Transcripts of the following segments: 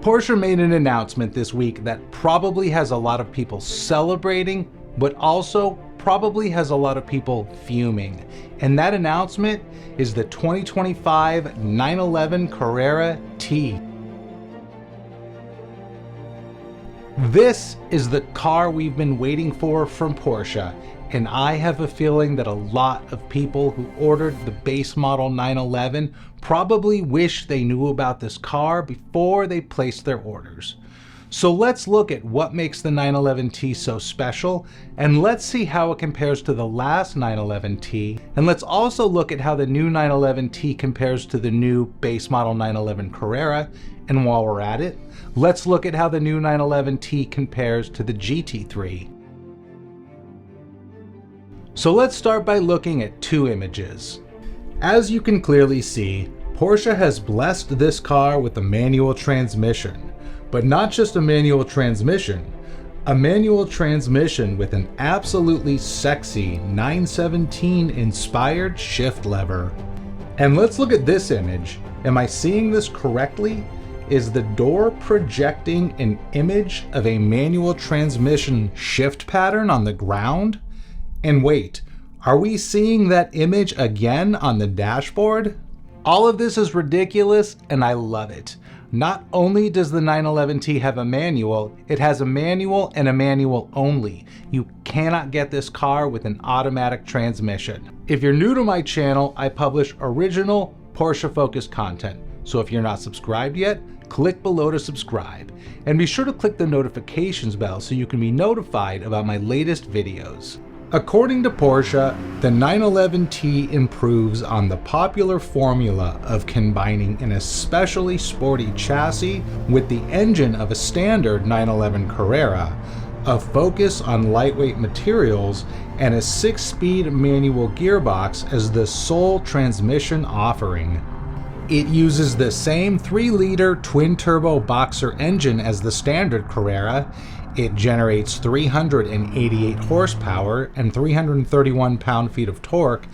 Porsche made an announcement this week that probably has a lot of people celebrating, but also probably has a lot of people fuming. And that announcement is the 2025 911 Carrera T. This is the car we've been waiting for from Porsche, and I have a feeling that a lot of people who ordered the base model 911 probably wish they knew about this car before they placed their orders. So let's look at what makes the 911T so special, and let's see how it compares to the last 911T, and let's also look at how the new 911T compares to the new base model 911 Carrera, and while we're at it, let's look at how the new 911T compares to the GT3. So let's start by looking at two images. As you can clearly see, Porsche has blessed this car with a manual transmission, but not just a manual transmission with an absolutely sexy 917 inspired shift lever. And let's look at this image. Am I seeing this correctly? Is the door projecting an image of a manual transmission shift pattern on the ground? And wait, are we seeing that image again on the dashboard? All of this is ridiculous, and I love it. Not only does the 911T have a manual, it has a manual and a manual only. You cannot get this car with an automatic transmission. If you're new to my channel, I publish original Porsche-focused content. So if you're not subscribed yet, click below to subscribe. And be sure to click the notifications bell so you can be notified about my latest videos. According to Porsche, the 911T improves on the popular formula of combining an especially sporty chassis with the engine of a standard 911 Carrera, a focus on lightweight materials, and a 6-speed manual gearbox as the sole transmission offering. It uses the same 3-liter twin-turbo boxer engine as the standard Carrera. It generates 388 horsepower and 331 pound-feet of torque,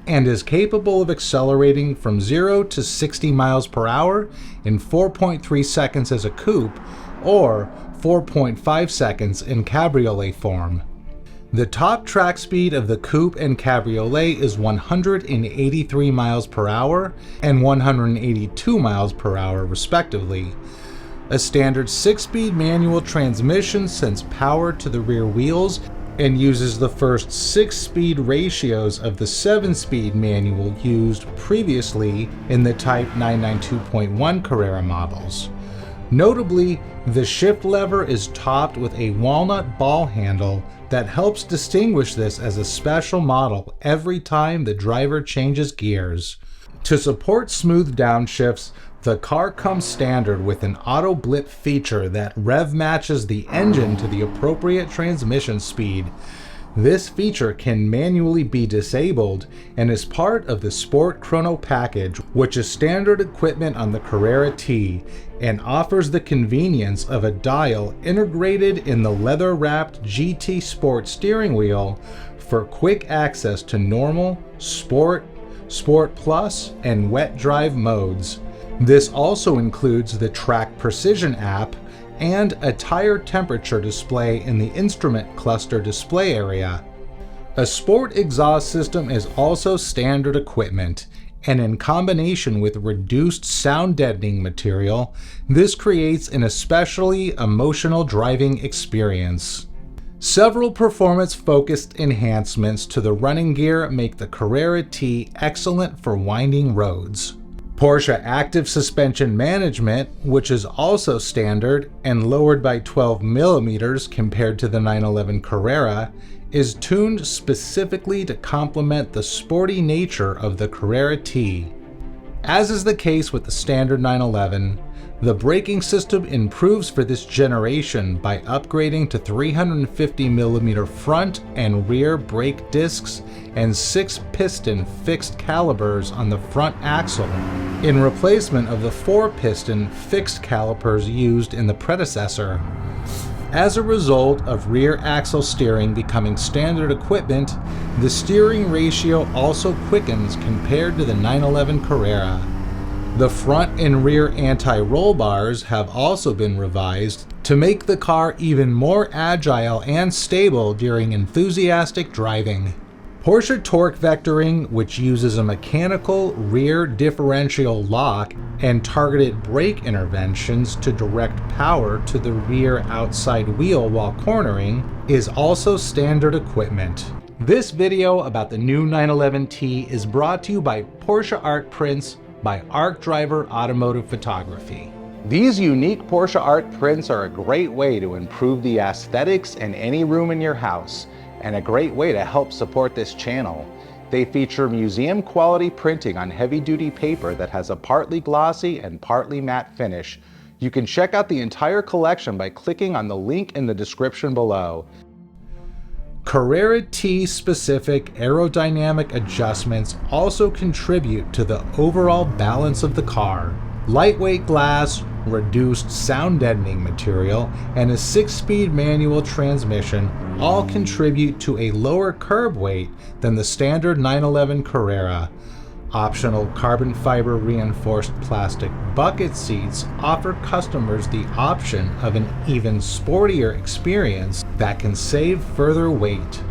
and is capable of accelerating from 0 to 60 miles per hour in 4.3 seconds as a coupe, or 4.5 seconds in cabriolet form. The top track speed of the coupe and cabriolet is 183 miles per hour and 182 miles per hour respectively. A standard 6-speed manual transmission sends power to the rear wheels and uses the first 6-speed ratios of the 7-speed manual used previously in the Type 992.1 Carrera models. Notably, the shift lever is topped with a walnut ball handle that helps distinguish this as a special model every time the driver changes gears. To support smooth downshifts, the car comes standard with an auto blip feature that rev matches the engine to the appropriate transmission speed. This feature can manually be disabled and is part of the Sport Chrono package, which is standard equipment on the Carrera T and offers the convenience of a dial integrated in the leather-wrapped GT Sport steering wheel for quick access to normal, sport, Sport Plus, and wet drive modes. This also includes the Track Precision app and a tire temperature display in the instrument cluster display area. A sport exhaust system is also standard equipment, and in combination with reduced sound deadening material, this creates an especially emotional driving experience. Several performance-focused enhancements to the running gear make the Carrera T excellent for winding roads. Porsche Active Suspension Management, which is also standard and lowered by 12 millimeters compared to the 911 Carrera, is tuned specifically to complement the sporty nature of the Carrera T. As is the case with the standard 911, the braking system improves for this generation by upgrading to 350mm front and rear brake discs and 6-piston fixed calipers on the front axle, in replacement of the 4-piston fixed calipers used in the predecessor. As a result of rear axle steering becoming standard equipment, the steering ratio also quickens compared to the 911 Carrera. The front and rear anti-roll bars have also been revised to make the car even more agile and stable during enthusiastic driving. Porsche torque vectoring, which uses a mechanical rear differential lock and targeted brake interventions to direct power to the rear outside wheel while cornering, is also standard equipment. This video about the new 911T is brought to you by Porsche Art Prints by Arc Driver Automotive Photography. These unique Porsche art prints are a great way to improve the aesthetics in any room in your house, and a great way to help support this channel. They feature museum quality printing on heavy duty paper that has a partly glossy and partly matte finish. You can check out the entire collection by clicking on the link in the description below. Carrera T specific aerodynamic adjustments also contribute to the overall balance of the car. Lightweight glass, reduced sound deadening material, and a 6-speed manual transmission all contribute to a lower curb weight than the standard 911 Carrera. Optional carbon fiber reinforced plastic bucket seats offer customers the option of an even sportier experience that can save further weight.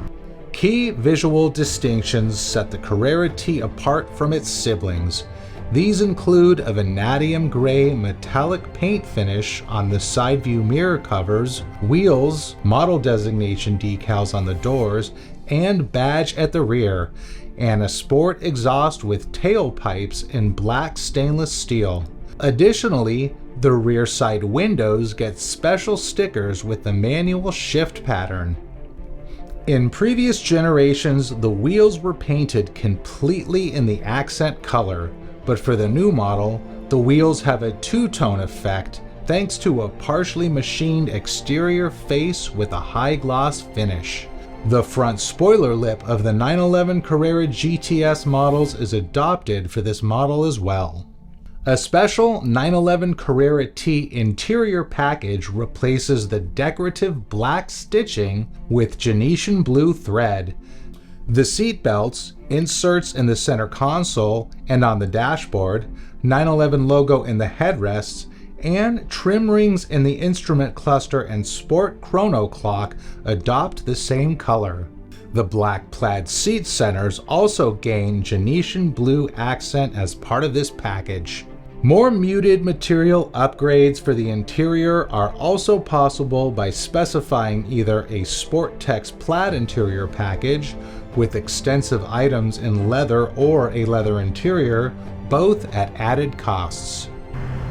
Key visual distinctions set the Carrera T apart from its siblings. These include a vanadium gray metallic paint finish on the side view mirror covers, wheels, model designation decals on the doors, and badge at the rear, and a sport exhaust with tailpipes in black stainless steel. Additionally, the rear side windows get special stickers with the manual shift pattern. In previous generations, the wheels were painted completely in the accent color, but for the new model, the wheels have a two-tone effect thanks to a partially machined exterior face with a high gloss finish. The front spoiler lip of the 911 Carrera GTS models is adopted for this model as well. A special 911 Carrera T interior package replaces the decorative black stitching with Genetian blue thread. The seat belts, inserts in the center console and on the dashboard, 911 logo in the headrests, and trim rings in the instrument cluster and sport chrono clock adopt the same color. The black plaid seat centers also gain Genetian blue accent as part of this package. More muted material upgrades for the interior are also possible by specifying either a Sporttex plaid interior package with extensive items in leather or a leather interior, both at added costs.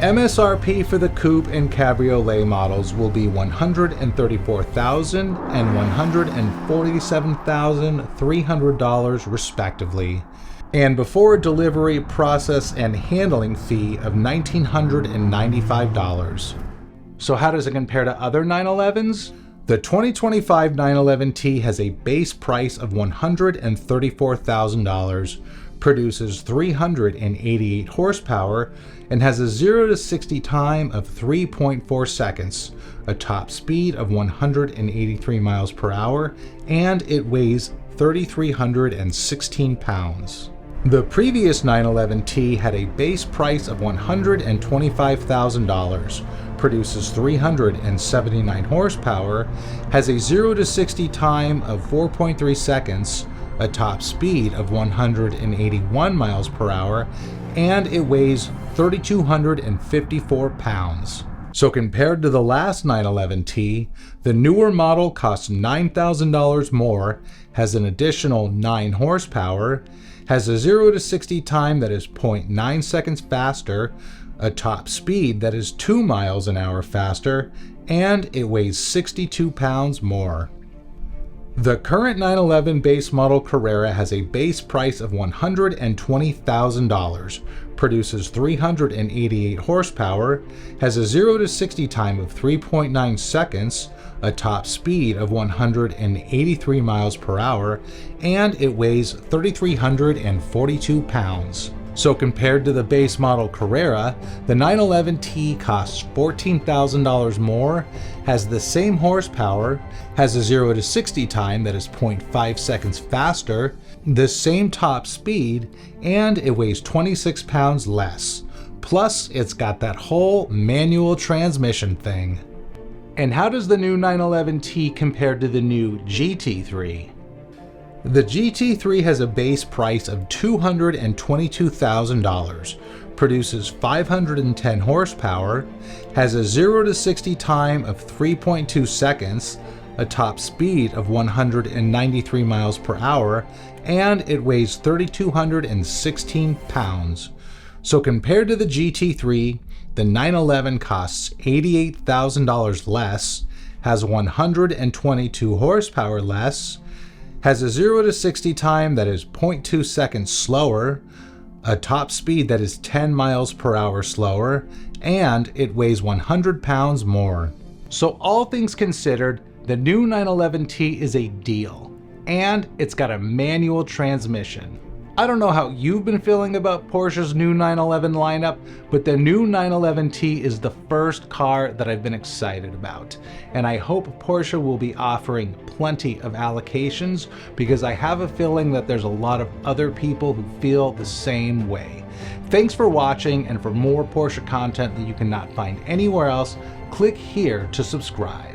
MSRP for the coupe and cabriolet models will be $134,000 and $147,300 respectively, and before delivery, process, and handling fee of $1,995. So how does it compare to other 911s? The 2025 911T has a base price of $134,000, produces 388 horsepower, and has a 0 to 60 time of 3.4 seconds, a top speed of 183 miles per hour, and it weighs 3,316 pounds. The previous 911T had a base price of $125,000, produces 379 horsepower, has a 0 to 60 time of 4.3 seconds, a top speed of 181 miles per hour, and it weighs 3,254 pounds. So compared to the last 911T, the newer model costs $9,000 more, has an additional 9 horsepower, has a 0 to 60 time that is 0.9 seconds faster, a top speed that is 2 miles an hour faster, and it weighs 62 pounds more. The current 911 base model Carrera has a base price of $120,000, produces 388 horsepower, has a 0 to 60 time of 3.9 seconds, a top speed of 183 miles per hour, and it weighs 3,342 pounds. So compared to the base model Carrera, the 911T costs $14,000 more, has the same horsepower, has a 0 to 60 time that is 0.5 seconds faster, the same top speed, and it weighs 26 pounds less. Plus, it's got that whole manual transmission thing. And how does the new 911T compare to the new GT3? The GT3 has a base price of $222,000, produces 510 horsepower, has a 0 to 60 time of 3.2 seconds, a top speed of 193 miles per hour, and it weighs 3,216 pounds. So compared to the GT3, the 911 costs $88,000 less, has 122 horsepower less, has a 0 to 60 time that is 0.2 seconds slower, a top speed that is 10 miles per hour slower, and it weighs 100 pounds more. So all things considered, the new 911T is a deal, and it's got a manual transmission. I don't know how you've been feeling about Porsche's new 911 lineup, but the new 911T is the first car that I've been excited about. And I hope Porsche will be offering plenty of allocations, because I have a feeling that there's a lot of other people who feel the same way. Thanks for watching, and for more Porsche content that you cannot find anywhere else, click here to subscribe.